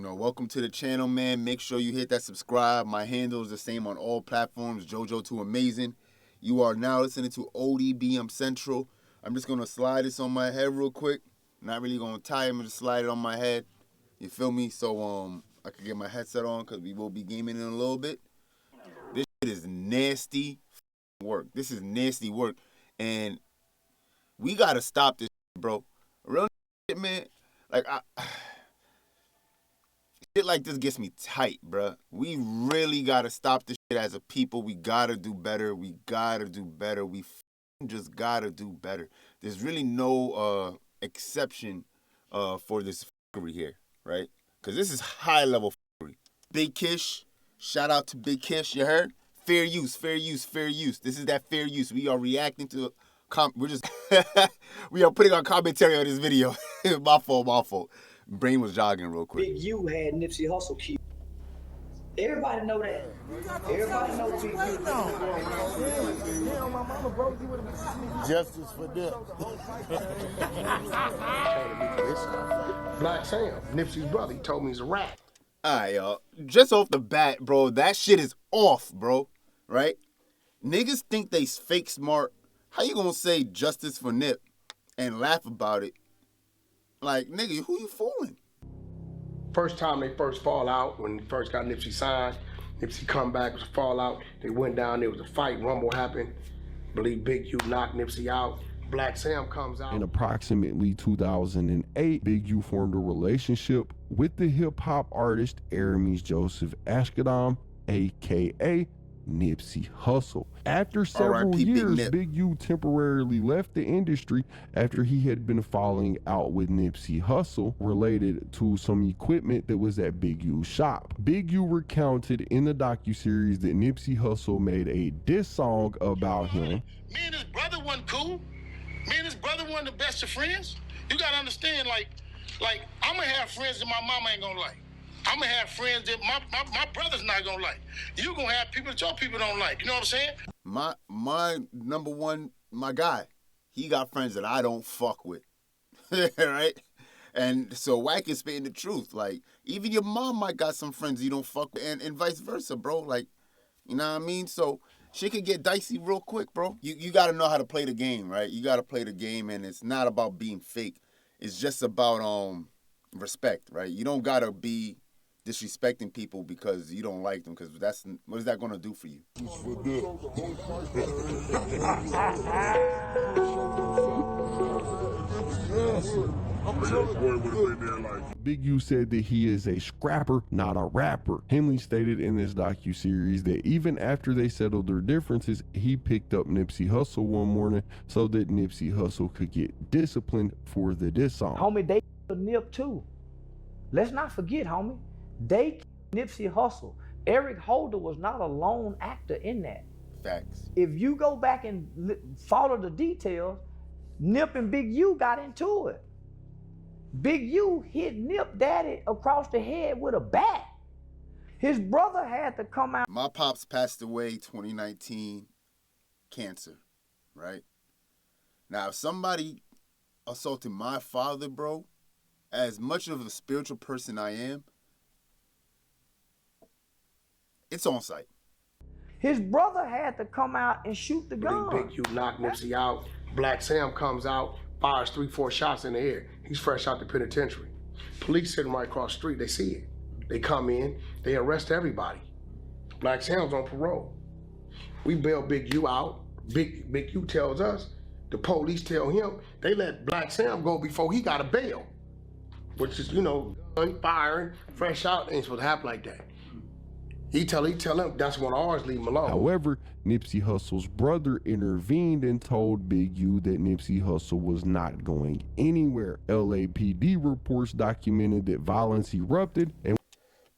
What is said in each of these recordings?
Welcome to the channel, man. Make sure you hit that subscribe. My handle is the same on all platforms, JoJo Too Amazing. You are now listening to ODBM Central. I'm just going to slide this on my head real quick. Not really going to tie it. I'm going to slide it on my head. You feel me? So I can get my headset on because we will be gaming in a little bit. This shit is nasty work. This is nasty work. And we got to stop this shit, bro. Real shit, man. Shit like this gets me tight, bruh. We really gotta stop this shit as a people. We gotta do better. We gotta do better. We just gotta do better. There's really no exception for this fuckery here, right? Because this is high level fuckery. Big Kish, shout out to Big Kish, you heard? Fair use, fair use, fair use. This is that fair use. We are reacting to, we are putting our commentary on this video. My fault. Brain was jogging real quick. Big U had Nipsey Hussle key. Everybody know that. Everybody know Big U. Damn, my mama broke you with a justice for them. Black Sam, Nipsey's brother, he told me he's a rat. Alright, y'all. Just off the bat, bro, that shit is off, bro. Right? Niggas think they fake smart. How you gonna say justice for Nip and laugh about it? Like, nigga, who you fooling? First time they first fall out, when he first got Nipsey signed, Nipsey come back, it was a fallout. They went down, there was a fight, rumble happened. Believe Big U knocked Nipsey out. Black Sam comes out. In approximately 2008, Big U formed a relationship with the hip-hop artist Aramis Joseph Ashkadam, aka Nipsey Hussle. After several years, Big U temporarily left the industry after he had been falling out with Nipsey Hussle related to some equipment that was at Big U's shop. Big U recounted in the docuseries that Nipsey Hussle made a diss song about him. Me and his brother wasn't cool. Me and his brother wasn't the best of friends. You gotta understand, like I'm gonna have friends that my mama ain't gonna like. I'm gonna have friends that my brother's not gonna like. You gonna have people that your people don't like. You know what I'm saying? My number one, my guy, he got friends that I don't fuck with, right? And so Wack is spitting the truth. Like, even your mom might got some friends you don't fuck with, and vice versa, bro. Like, you know what I mean? So shit could get dicey real quick, bro. You gotta know how to play the game, right? You gotta play the game, and it's not about being fake. It's just about respect, right? You don't gotta be disrespecting people because you don't like them, because what is that going to do for you? Big U said that he is a scrapper, not a rapper. Henley stated in this docuseries that even after they settled their differences, he picked up Nipsey Hussle one morning so that Nipsey Hussle could get disciplined for the diss song. Homie, they killed Nip too. Let's not forget, homie. They Nipsey Hussle. Eric Holder was not a lone actor in that. Facts. If you go back and follow the details, Nip and Big U got into it. Big U hit Nip Daddy across the head with a bat. His brother had to come out. My pops passed away 2019, cancer, right? Now, if somebody assaulted my father, bro, as much of a spiritual person I am, it's on site. His brother had to come out and shoot the gun. Big U knocked Nipsey out. Black Sam comes out, fires 3-4 shots in the air. He's fresh out the penitentiary. Police sitting right across the street, they see it. They come in, they arrest everybody. Black Sam's on parole. We bail Big U out. Big U tells us, the police tell him, they let Black Sam go before he got a bail. Which is, gun firing, fresh out, ain't supposed to happen like that. He tell him that's when ours leave him alone. However, Nipsey Hussle's brother intervened and told Big U that Nipsey Hussle was not going anywhere. LAPD reports documented that violence erupted and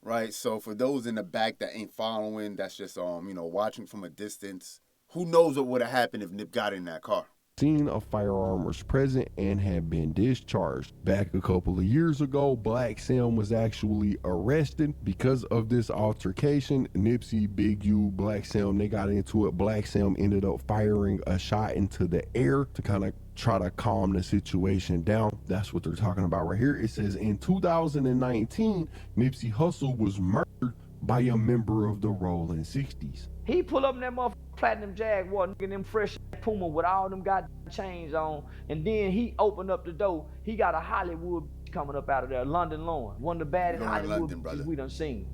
right, so for those in the back that ain't following, that's just watching from a distance, who knows what would have happened if Nip got in that car? Scene a firearm was present and had been discharged. Back a couple of years ago, Black Sam was actually arrested because of this altercation. Nipsey, Big U, Black Sam, they got into it. Black Sam ended up firing a shot into the air to kind of try to calm the situation down. That's what they're talking about right here. It says in 2019, Nipsey Hussle was murdered by a member of the Rolling 60s. He pull up in that motherfucking platinum Jaguar, nigga, them fresh Puma with all them goddamn chains on, and then he opened up the door. He got a Hollywood coming up out of there, London Lauren, one of the baddest Hollywood bitches we done seen.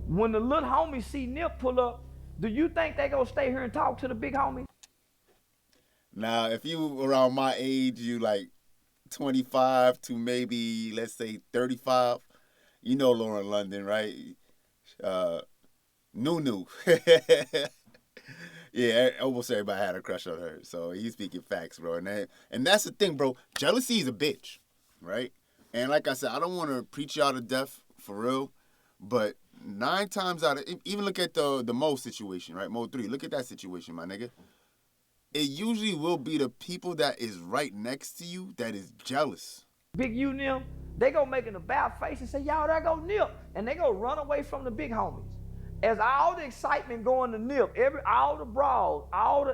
When the little homies see Nip pull up, do you think they gonna stay here and talk to the big homie? Now, if you around my age, you like 25 to maybe, let's say 35, you know Lauren London, right? Nunu. Yeah, almost everybody had a crush on her. So he's speaking facts, bro. And that's the thing, bro. Jealousy is a bitch, right? And like I said, I don't want to preach y'all to death, for real. But 9 times out of, even look at the Mo situation, right? Mo 3, look at that situation, my nigga. It usually will be the people that is right next to you that is jealous. Big U Nip, they go make an about face and say, y'all, there go Nip. And they go run away from the big homies. As all the excitement going to Nip, all the brawls,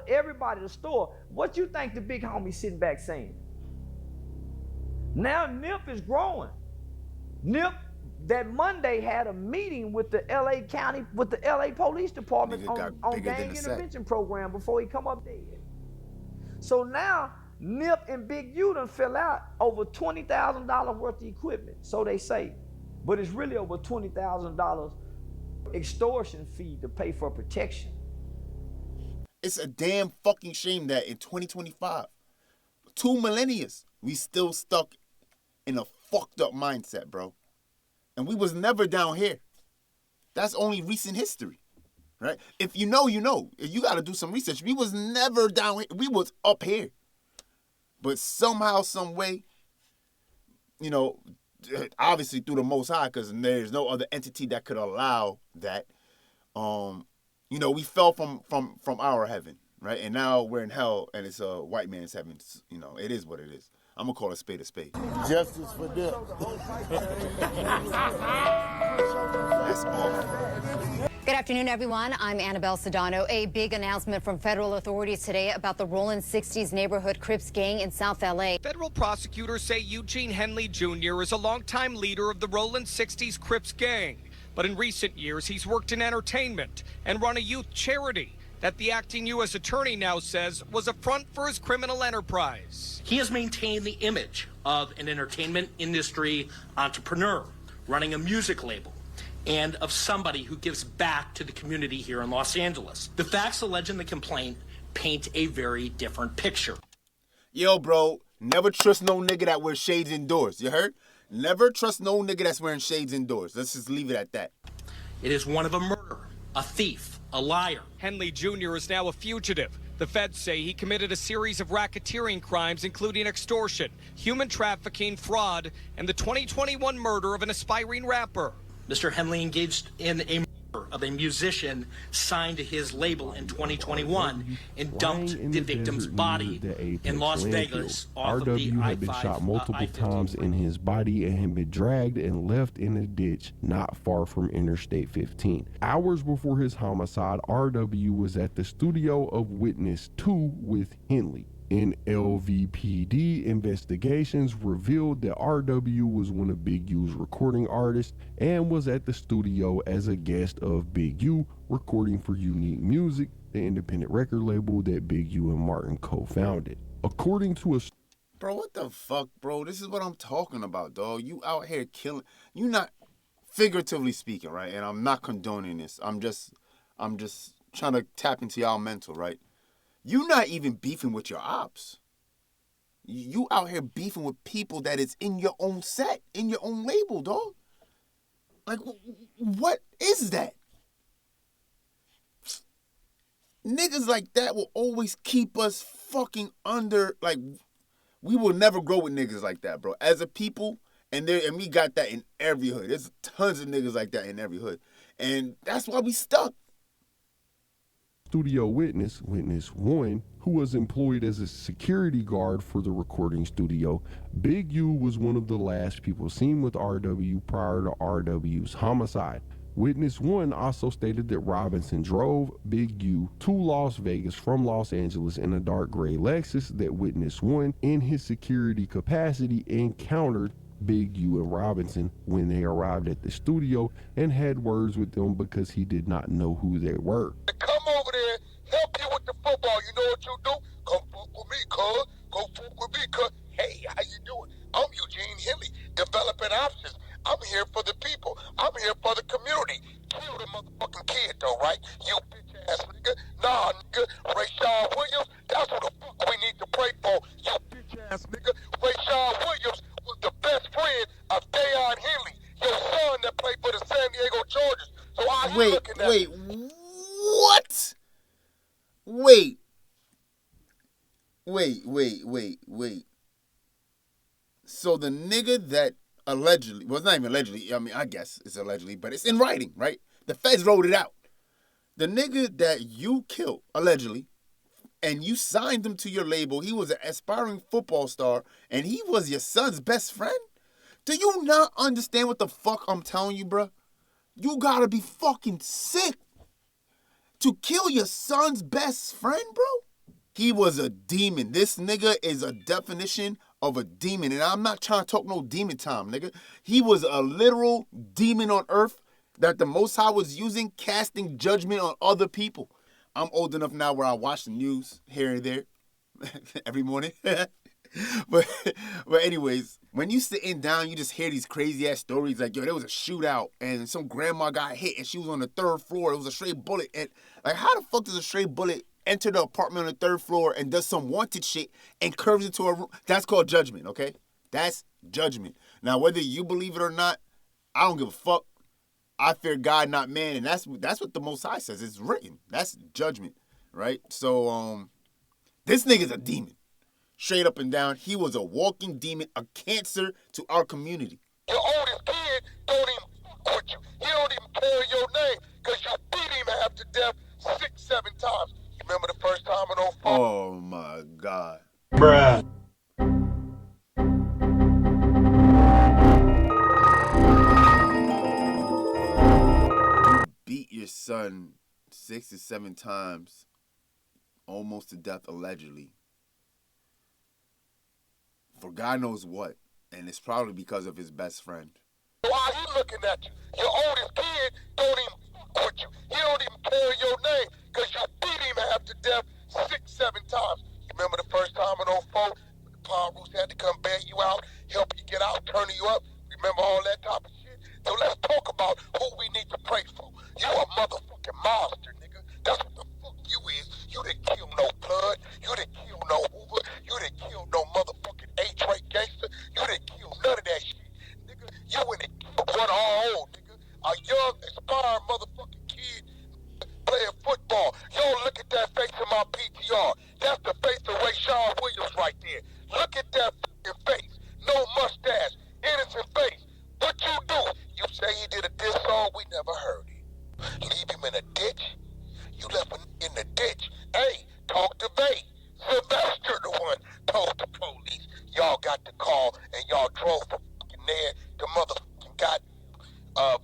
everybody, the store, what you think the big homie sitting back saying? Now Nip is growing. Nip, that Monday, had a meeting with the LA County, with the LA Police Department on gang intervention program before he come up dead. So now, Nip and Big U done fill out over $20,000 worth of equipment, so they say. But it's really over $20,000 extortion fee to pay for protection. It's a damn fucking shame that in 2025, 2 millennia, we still stuck in a fucked up mindset, bro. And we was never down here. That's only recent history. Right? If you know, you know. You got to do some research. We was never down here. We was up here. But somehow, some way, you know, obviously through the Most High, because there's no other entity that could allow that. You know, we fell from our heaven, right? And now we're in hell, and it's a white man's heaven. You know, it is what it is. I'm going to call a spade a spade. Justice for them. That's awful. Good afternoon, everyone. I'm Annabelle Sedano. A big announcement from federal authorities today about the Rollin' 60s neighborhood Crips gang in South L.A. Federal prosecutors say Eugene Henley Jr. is a longtime leader of the Rollin' 60s Crips gang. But in recent years, he's worked in entertainment and run a youth charity that the acting U.S. attorney now says was a front for his criminal enterprise. He has maintained the image of an entertainment industry entrepreneur running a music label, and of somebody who gives back to the community here in Los Angeles. The facts alleged in the complaint paint a very different picture. Yo, bro, never trust no nigga that wears shades indoors. You heard? Never trust no nigga that's wearing shades indoors. Let's just leave it at that. It is one of a murderer, a thief, a liar. Henley Jr. is now a fugitive. The feds say he committed a series of racketeering crimes, including extortion, human trafficking, fraud, and the 2021 murder of an aspiring rapper. Mr. Henley engaged in a murder of a musician signed to his label in 2021 and dumped the victim's body in Las Vegas off of the RW had been shot multiple times in his body and had been dragged and left in a ditch not far from Interstate 15. Hours before his homicide, RW was at the studio of Witness 2 with Henley. In LVPD, investigations revealed that RW was one of Big U's recording artists and was at the studio as a guest of Big U, recording for Unique Music, the independent record label that Big U and Martin co-founded. According to a... Bro, what the fuck, bro? This is what I'm talking about, dog. You out here killing... You not... Figuratively speaking, right? And I'm not condoning this. I'm just trying to tap into y'all mental, right? You not even beefing with your ops. You out here beefing with people that is in your own set, in your own label, dog. Like, what is that? Niggas like that will always keep us fucking under, like, we will never grow with niggas like that, bro. As a people, and we got that in every hood. There's tons of niggas like that in every hood. And that's why we stuck. Studio Witness 1, who was employed as a security guard for the recording studio. Big U was one of the last people seen with RW prior to RW's homicide. Witness 1 also stated that Robinson drove Big U to Las Vegas from Los Angeles in a dark gray Lexus, that Witness 1 in his security capacity encountered Big U and Robinson when they arrived at the studio and had words with them because he did not know who they were. Come over there, help you with the football. You know what you do? Come fuck with me, cuz. Go fuck with me, cuz. Hey, how you doing? I'm Eugene Henley, developing options. I'm here for the people. I'm here for the community. Kill the motherfucking kid, though, right? You bitch ass nigga. Nah, nigga. Rayshard Williams, that's what the fuck we need to pray for. You bitch ass nigga. Rayshard Williams was the best friend of Deion Henley, your son that played for the San Diego Chargers. So how you looking at Wait, what? Wait. So the nigga that allegedly, well, it's not even allegedly, I mean, I guess it's allegedly, but it's in writing, right? The feds wrote it out. The nigga that you killed, allegedly, and you signed him to your label, he was an aspiring football star, and he was your son's best friend? Do you not understand what the fuck I'm telling you, bruh? You gotta be fucking sick to kill your son's best friend, bro? He was a demon. This nigga is a definition of a demon. And I'm not trying to talk no demon time, nigga. He was a literal demon on earth that the Most High was using, casting judgment on other people. I'm old enough now where I watch the news here and there every morning. But anyways, when you sitting down, you just hear these crazy ass stories like, yo, there was a shootout and some grandma got hit and she was on the 3rd floor. It was a stray bullet. And like, how the fuck does a stray bullet enter the apartment on the 3rd floor and does some wanted shit and curves into a room? That's called judgment, okay? That's judgment. Now, whether you believe it or not, I don't give a fuck. I fear God, not man, and that's what the Most High says. It's written. That's judgment, right? So, this nigga's a demon. Straight up and down, he was a walking demon, a cancer to our community. Your oldest kid don't even fuck with you. He don't even carry your name because you beat him half to death 6-7 times. You remember the first time in 05? Oh my God. Bruh. You beat your son 6 to 7 times, almost to death allegedly. For God knows what, and it's probably because of his best friend. Why he looking at you? Your oldest kid don't even fuck with you. He don't even carry your name because you beat him half to death 6-7 times. You remember the first time in 04? The Power Roots had to come bail you out, help you get out, turn you up. Remember all that type of shit? So let's talk about who we need to pray for. You a motherfucking monster, nigga. That's what the fuck you is. You didn't kill no blood. You didn't kill no Hoover. You didn't kill no motherfucking H-rate gangster. You didn't kill none of that shit. Nigga, you went and killed one all, nigga. A young, aspiring motherfucking kid playing football. Yo, look at that face in my PTR. That's the face of Rayshard Williams right there. Look at that fucking face. No mustache. Innocent face. What you do? You say he did a diss song? We never heard it. Leave him in a ditch? You left him in the ditch. Hey, talk to Bay. Sylvester the one told the police. Y'all got the call and y'all drove from fucking there to motherfucking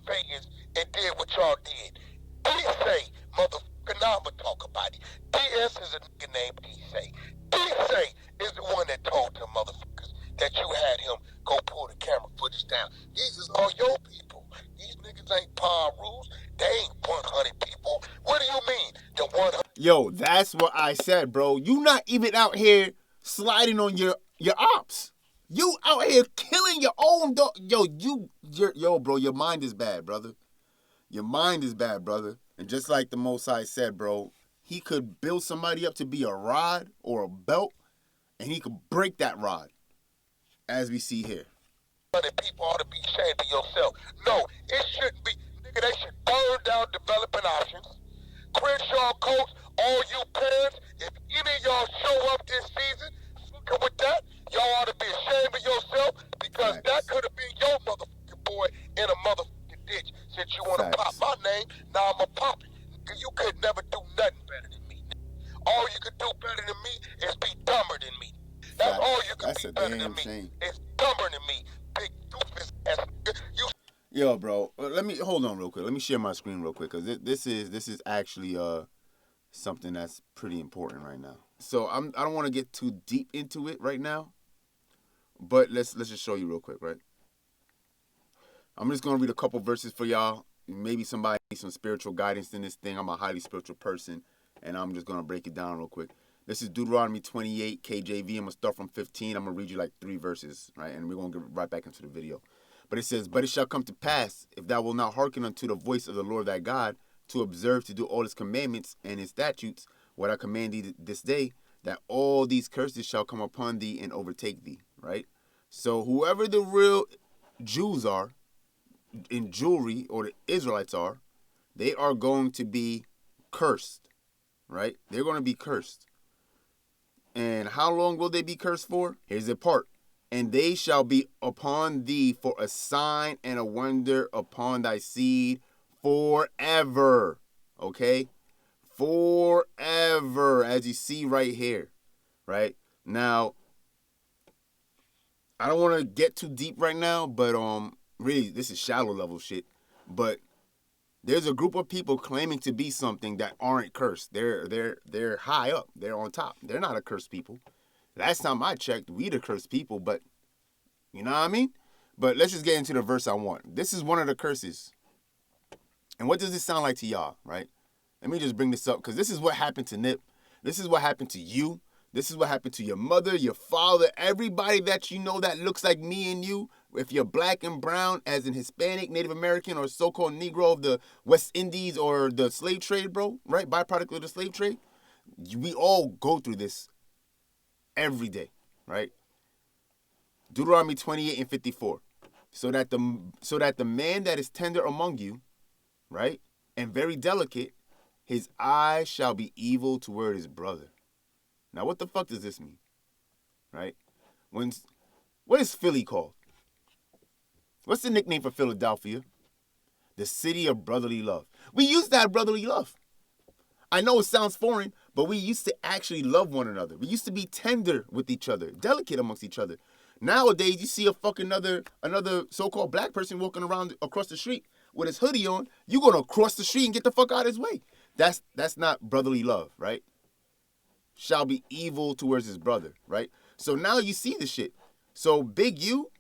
Vegas and did what y'all did. D-Say, motherfucker, now I'ma talk about it. DS is a nigga named D-Say. D-Say is the one that told them motherfuckers that you had him go pull the camera footage down. These is all your people. These niggas ain't Power Rules. They ain't 100 people. What do you mean? The 100? Yo, that's what I said, bro. You not even out here sliding on your ops. You out here killing your own dog. Yo, bro, your mind is bad, brother. Your mind is bad, brother. And just like the Most High said, bro, he could build somebody up to be a rod or a belt, and he could break that rod, as we see here. People ought to be ashamed of yourself. No, it shouldn't be. Nigga, they should burn down developing options. Crenshaw Coach, all you parents, if any of y'all show up this season fucking with that, y'all ought to be ashamed of yourself because that could have been your motherfucking boy in a motherfucking ditch. Since you want to pop my name, now I'm going to pop it. You could never do nothing better than me. All you could do better than me is be dumber than me. That's all you could be better than me. It's dumber than me. Big doofus ass nigga. Yo, bro, let me hold on real quick. Let me share my screen real quick, cause this is actually something that's pretty important right now. So I don't want to get too deep into it right now, but let's just show you real quick, right? I'm just gonna read a couple verses for y'all. Maybe somebody needs some spiritual guidance in this thing. I'm a highly spiritual person, and I'm just gonna break it down real quick. This is Deuteronomy 28 KJV. I'm gonna start from 15. I'm gonna read you like 3 verses, right? And we're gonna get right back into the video. But it says, "But it shall come to pass, if thou wilt not hearken unto the voice of the Lord thy God, to observe to do all his commandments and his statutes, what I command thee this day, that all these curses shall come upon thee and overtake thee," right? So whoever the real Jews are in jewelry, or the Israelites are, they are going to be cursed, right? They're going to be cursed. And how long will they be cursed for? Here's the part. "And they shall be upon thee for a sign and a wonder upon thy seed forever." Okay? Forever, as you see right here, right? Now, I don't want to get too deep right now, but really, this is shallow level shit. But there's a group of people claiming to be something that aren't cursed. They're high up. They're on top. They're not a cursed people. Last time I checked, we the cursed people, but you know what I mean? But let's just get into the verse I want. This is one of the curses. And what does this sound like to y'all, right? Let me just bring this up, because this is what happened to Nip. This is what happened to you. This is what happened to your mother, your father, everybody that you know that looks like me and you. If you're black and brown, as in Hispanic, Native American, or so-called Negro of the West Indies or the slave trade, bro, right? Byproduct of the slave trade. We all go through this every day, right? Deuteronomy 28 and 54. So that the man that is tender among you, right, and very delicate, his eye shall be evil toward his brother. Now, what the fuck does this mean? Right? What is Philly called? What's the nickname for Philadelphia? The city of brotherly love. We used to have brotherly love. I know it sounds foreign, but we used to actually love one another. We used to be tender with each other, delicate amongst each other. Nowadays, you see a fucking another so-called black person walking around across the street with his hoodie on, you're gonna cross the street and get the fuck out of his way. That's not brotherly love, right? Shall be evil towards his brother, right? So now you see the shit. So Big U,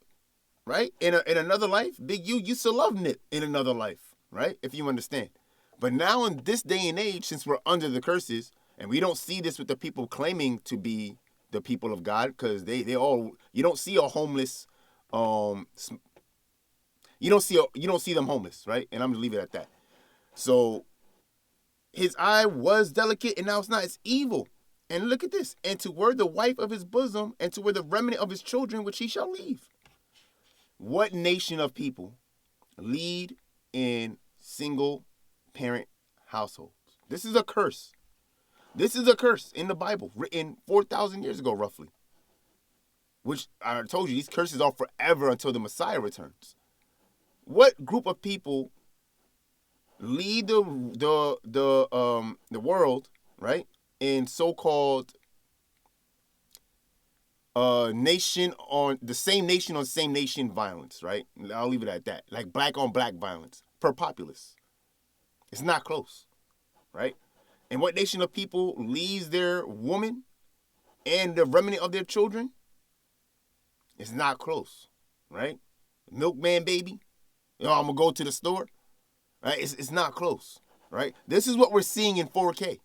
right? In another life, Big U used to love Nip in another life, right? If you understand. But now in this day and age, since we're under the curses, and we don't see this with the people claiming to be the people of God, because they all, you don't see a homeless, you don't see them homeless, right? And I'm gonna leave it at that. So his eye was delicate, and now it's not. It's evil. And look at this. "And toward the wife of his bosom, and toward the remnant of his children, which he shall leave." What nation of people lead in single parent households? This is a curse. This is a curse in the Bible, written 4,000 years ago, roughly. Which I told you, these curses are forever until the Messiah returns. What group of people lead the world, right, in so-called nation on same nation violence, right? I'll leave it at that. Like black on black violence per populace. It's not close, right? And what nation of people leaves their woman and the remnant of their children? It's not close, right? Milkman baby. I'm gonna go to the store. Right? It's not close, right? This is what we're seeing in 4K.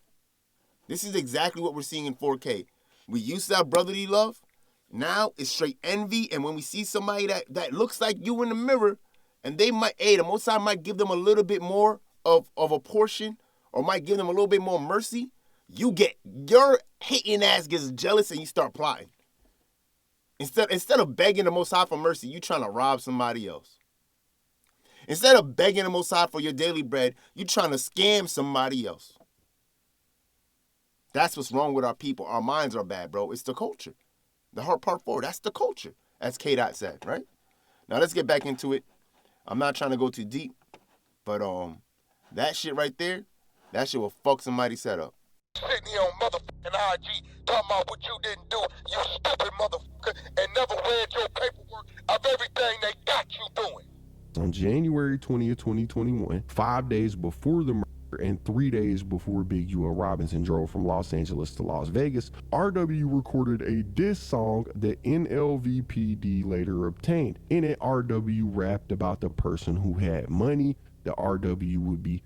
This is exactly what we're seeing in 4K. We used to have brotherly love. Now it's straight envy. And when we see somebody that looks like you in the mirror, and they might, the Most High might give them a little bit more of a portion, or might give them a little bit more mercy, your hating ass gets jealous and you start plotting. Instead of begging the Most High for mercy, you trying to rob somebody else. Instead of begging the Most High for your daily bread, you trying to scam somebody else. That's what's wrong with our people. Our minds are bad, bro. It's the culture. The heart part 4, that's the culture, as K-Dot said, right? Now let's get back into it. I'm not trying to go too deep, but that shit right there, that shit will fuck somebody's head up. Sitting here on motherfucking IG talking about what you didn't do, you stupid motherfucker, and never read your paperwork of everything they got you doing. On January 20th, 2021, 5 days before the murder and 3 days before Big U and Robinson drove from Los Angeles to Las Vegas, RW recorded a diss song that NLVPD later obtained. In it, RW rapped about the person who had money, that RW would be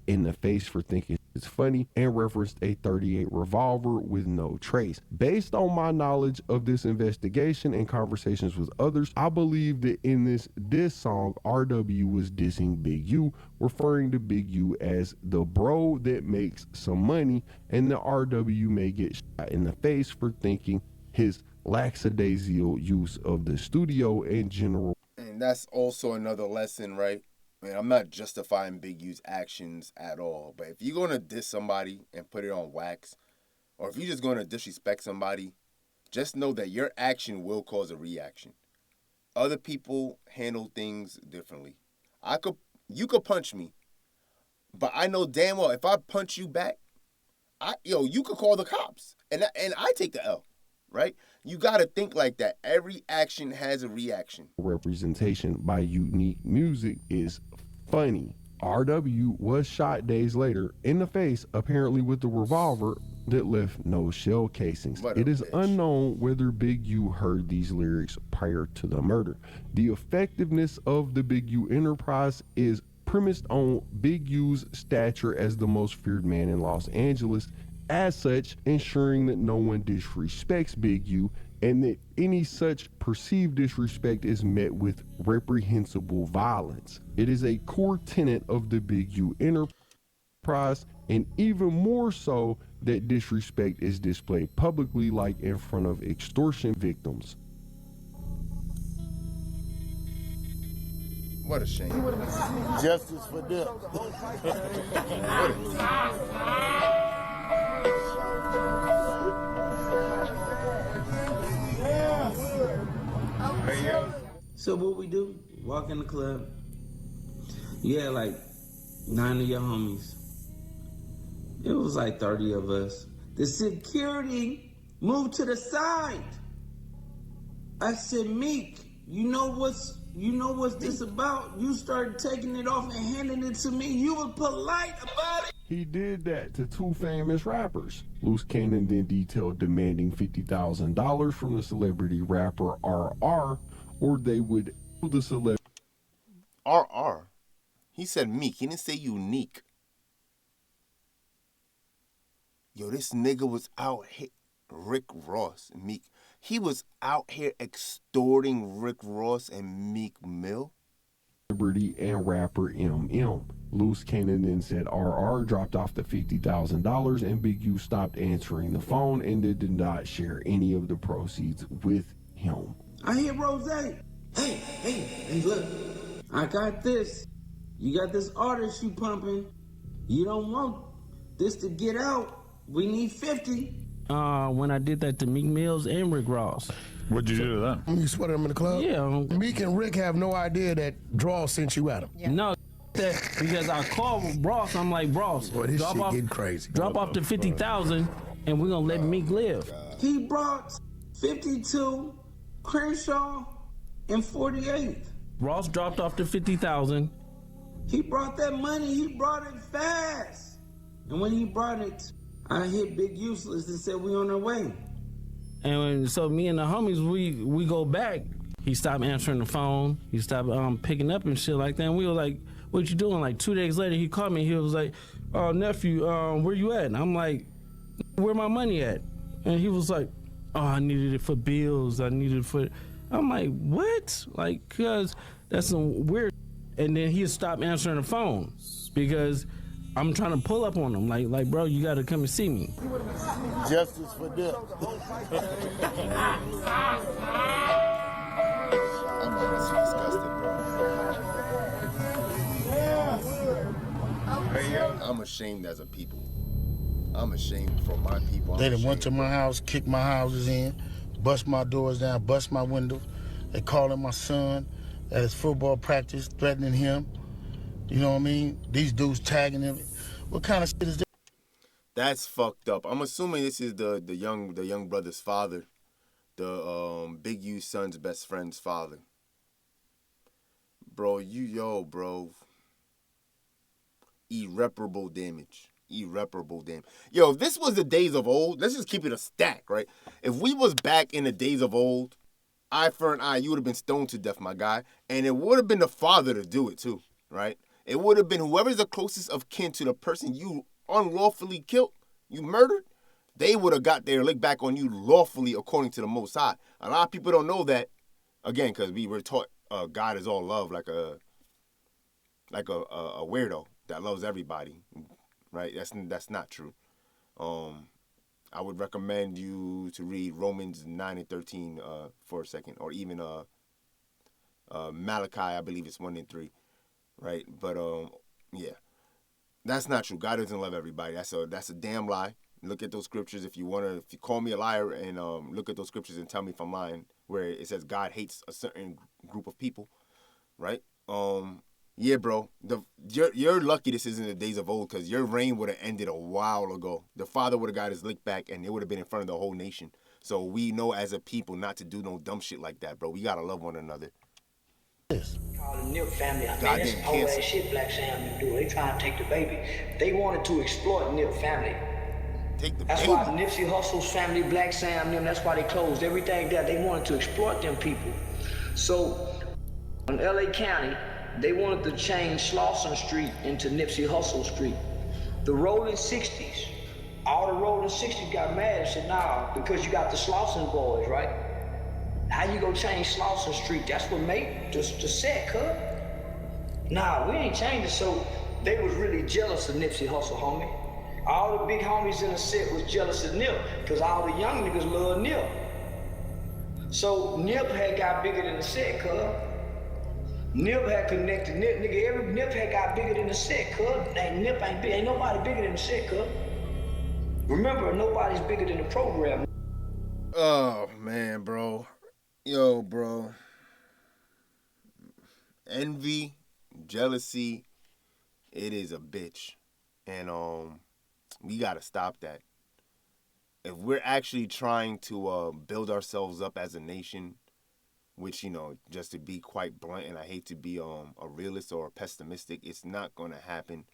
in the face for thinking it's funny, and referenced a .38 revolver with no trace. Based on my knowledge of this investigation and conversations with others, I believe that in this diss song, RW was dissing Big U, referring to Big U as the bro that makes some money, and the RW may get shot in the face for thinking his lackadaisical use of the studio in general. And that's also another lesson, right? I mean, I'm not justifying Big U's actions at all, but if you're going to diss somebody and put it on wax, or if you're just going to disrespect somebody, just know that your action will cause a reaction. Other people handle things differently. You could punch me, but I know damn well if I punch you back, you could call the cops, and I take the L, right? You got to think like that. Every action has a reaction. Representation by Unique Music is funny. RW was shot days later in the face, apparently with a revolver that left no shell casings. It is unknown whether Big U heard these lyrics prior to the murder. The effectiveness of the Big U enterprise is premised on Big U's stature as the most feared man in Los Angeles, as such ensuring that no one disrespects Big U and that any such perceived disrespect is met with reprehensible violence. It is a core tenet of the Big U enterprise, and even more so that disrespect is displayed publicly, like in front of extortion victims. What a shame. Justice for them. So what we do? Walk in the club. You had like 9 of your homies. It was like 30 of us. The security moved to the side. I said, Meek, you know what's this about? You started taking it off and handing it to me. You were polite about it. He did that to 2 famous rappers. Loose Cannon then detailed demanding $50,000 from the celebrity rapper RR, or they would kill the celebrity. RR? He said Meek. He didn't say Unique. Yo, this nigga was out here. Rick Ross, Meek. He was out here extorting Rick Ross and Meek Mill. Celebrity and rapper MM. Loose Cannon then said RR dropped off the $50,000 and Big U stopped answering the phone and did not share any of the proceeds with him. I hear Rose. Hey, look. I got this. You got this artist you pumping. You don't want this to get out. We need 50. When I did that to Meek Mills and Rick Ross. What'd you do to them? You sweated them in the club? Yeah. Meek and Rick have no idea that Draw sent you at them. Yeah. No, because I called Ross. I'm like, Ross, boy, this shit getting crazy. Drop off the 50,000 and we're going to let Meek live. He brought 52, Crenshaw, and 48. Ross dropped off the 50,000. He brought that money. He brought it fast. And when he brought it, I hit Big Useless and said, we on our way. And so me and the homies, we go back. He stopped answering the phone. He stopped picking up and shit like that. And we were like, what you doing? Like 2 days later, he called me. He was like, oh, nephew, where you at? And I'm like, where my money at? And he was like, oh, I needed it for bills. I needed it for... I'm like, what? Like, cause that's some weird... And then he stopped answering the phone because I'm trying to pull up on him. Like, bro, you gotta come and see me. Justice for them. I'm honestly disgusted, bro. I'm ashamed as a people. I'm ashamed for my people. They done went to my house, kicked my houses in, bust my doors down, bust my windows. They calling my son at his football practice, threatening him. You know what I mean? These dudes tagging him. What kind of shit is this? That's fucked up. I'm assuming this is the young brother's father, the Big U's son's best friend's father. bro, bro. Irreparable damage. Irreparable damage. Yo, if this was the days of old, let's just keep it a stack, right? If we was back in the days of old, eye for an eye, you would have been stoned to death, my guy. And it would have been the father to do it too, right? It would have been whoever's the closest of kin to the person you unlawfully killed, you murdered, they would have got their lick back on you lawfully according to the Most High. A lot of people don't know that, again, because we were taught God is all love, like a weirdo that loves everybody, right? That's not true. I would recommend you to read Romans 9 and 13 for a second, or even Malachi, I believe it's 1 and 3, right? But yeah, that's not true. God doesn't love everybody. That's a damn lie. Look at those scriptures if you call me a liar, and look at those scriptures and tell me if I'm lying, where it says God hates a certain group of people, right? Yeah, bro. You're lucky this isn't the days of old, because your reign would have ended a while ago. The father would have got his lick back, and it would have been in front of the whole nation. So we know as a people not to do no dumb shit like that, bro. We gotta love one another. Call the Nip family. Man, Goddamn that's some whole ass shit Black Sam been doing. They trying to take the baby. They wanted to exploit Nip family. That's why Nipsey Hussle's family, Black Sam, them, that's why they closed everything there. They wanted to exploit them people. So in LA County, they wanted to change Slauson Street into Nipsey Hussle Street. The Rolling 60s, all the Rolling 60s got mad and said, nah, because you got the Slauson boys, right? How you gonna change Slauson Street? That's what made the set, cuz. Nah, we ain't changed it. So they was really jealous of Nipsey Hussle, homie. All the big homies in the set was jealous of Nip, because all the young niggas love Nip. So Nip had got bigger than the set, cuz. Nip had connected, Nip had got bigger than the set, cuz. Nip ain't big, ain't nobody bigger than the set, cuz. Remember, nobody's bigger than the program. Oh, man, bro. Yo, bro. Envy, jealousy, it is a bitch. And we gotta stop that. If we're actually trying to build ourselves up as a nation, which, just to be quite blunt, and I hate to be a realist or pessimistic, it's not gonna happen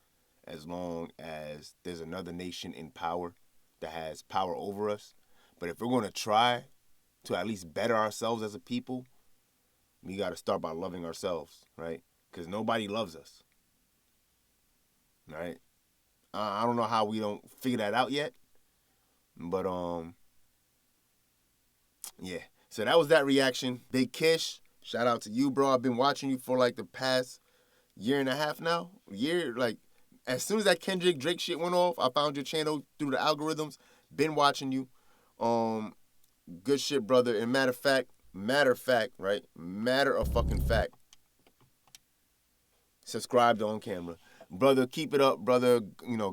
as long as there's another nation in power that has power over us. But if we're gonna try to at least better ourselves as a people, we gotta start by loving ourselves, right? Because nobody loves us, right? I don't know how we don't figure that out yet, but yeah. So that was that reaction. Big Kish, shout out to you, bro. I've been watching you for like the past year and a half now. As soon as that Kendrick Drake shit went off, I found your channel through the algorithms. Been watching you. Good shit, brother. And matter of fact, right? Matter of fucking fact. Subscribed on camera. Brother, keep it up, brother.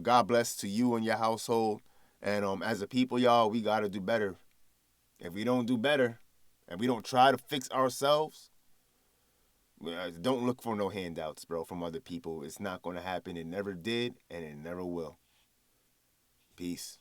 God bless to you and your household. And as a people, y'all, we got to do better. If we don't do better and we don't try to fix ourselves, don't look for no handouts, bro, from other people. It's not going to happen. It never did, and it never will. Peace.